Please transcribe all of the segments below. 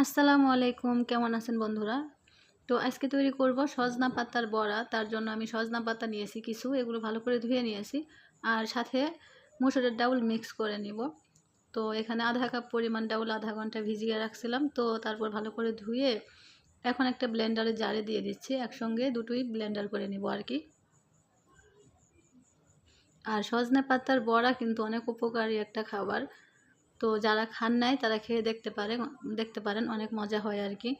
আসসালামু আলাইকুম, কেমন আছেন বন্ধুরা? তো আজকে তৈরি করব সজনা পাতার বড়া। তার জন্য আমি সজনা পাতা নিয়েছি কিছু, এগুলো ভালো করে ধুয়ে নিয়েছি। আর সাথে মসুরের ডাউল মিক্স করে নিব। তো এখানে আধা কাপ পরিমাণ ডাউল আধা ঘন্টা ভিজিয়ে রাখছিলাম। তো তারপর ভালো করে ধুয়ে এখন একটা ব্লেন্ডারে জারে দিয়ে দিচ্ছি। একসঙ্গে দুটোই ব্লেন্ডার করে নিব আর কি। আর সজনা পাতার বড়া কিন্তু অনেক উপকারী একটা খাবার। তো যারা খান নাই তারা খেয়ে দেখতে পারেন, অনেক মজা হয় আর কি।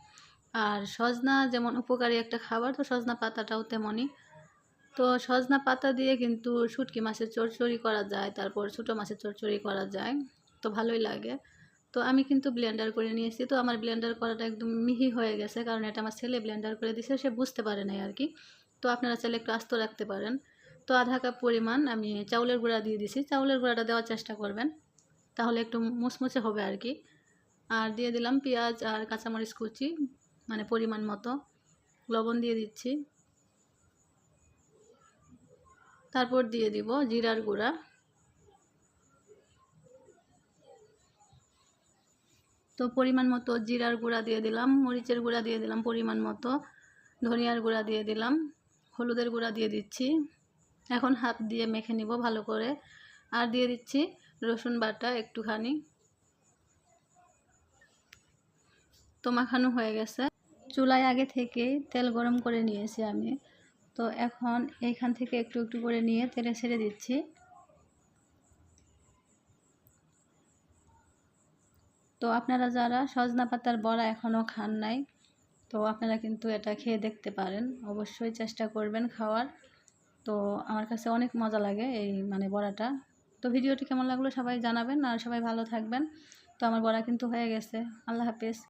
আর সজনা যেমন উপকারী একটা খাবার, তো সজনা পাতাটাও তেমনই। তো সজনা পাতা দিয়ে কিন্তু শুটকি মাছের চচ্চড়ি করা যায়, তারপর ছোটো মাছের চচ্চড়ি করা যায়, তো ভালোই লাগে। তো আমি কিন্তু ব্লেন্ডার করে নিয়েছি। তো আমার ব্লেন্ডার করাটা একদম মিহি হয়ে গেছে, কারণ এটা আমার ছেলে ব্লেন্ডার করে দিয়েছে, সে বুঝতে পারে নাই আর কি। তো আপনারা চাইলে একটু আস্ত রাখতে পারেন। তো আধা কাপ পরিমাণ আমি চাউলের গুঁড়া দিয়ে দিছি। চাউলের গুঁড়াটা দেওয়ার চেষ্টা করবেন, তাহলে একটু মুচমুচে হবে আর কি। আর দিয়ে দিলাম পেঁয়াজ আর কাঁচামরিচ কুচি, মানে পরিমাণ মতো। লবণ দিয়ে দিচ্ছি। তারপর দিয়ে দিব জিরার গুঁড়া। তো পরিমাণ মতো জিরার গুঁড়া দিয়ে দিলাম, মরিচের গুঁড়া দিয়ে দিলাম পরিমাণ মতো, ধনিয়ার গুঁড়া দিয়ে দিলাম, হলুদের গুঁড়া দিয়ে দিচ্ছি। এখন হাত দিয়ে মেখে নিব ভালো করে। আর দিয়ে দিচ্ছি রসুন বাটা একটুখানি। তো মাখানো হয়ে গেছে। চুলায় আগে থেকেই তেল গরম করে নিয়েছি আমি। তো এখন এইখান থেকে একটু একটু করে নিয়ে তেলে ছেড়ে দিচ্ছি। তো আপনারা যারা সজনা পাতার বড়া এখনও খান নাই, তো আপনারা কিন্তু এটা খেয়ে দেখতে পারেন, অবশ্যই চেষ্টা করবেন খাওয়ার। তো আমার কাছে অনেক মজা লাগে এই বড়াটা। তো ভিডিওটি কেমন লাগলো সবাই জানাবেন, আর সবাই ভালো থাকবেন। তো আমার বড়া কিন্তু হয়ে গেছে। আল্লাহ হাফেজ।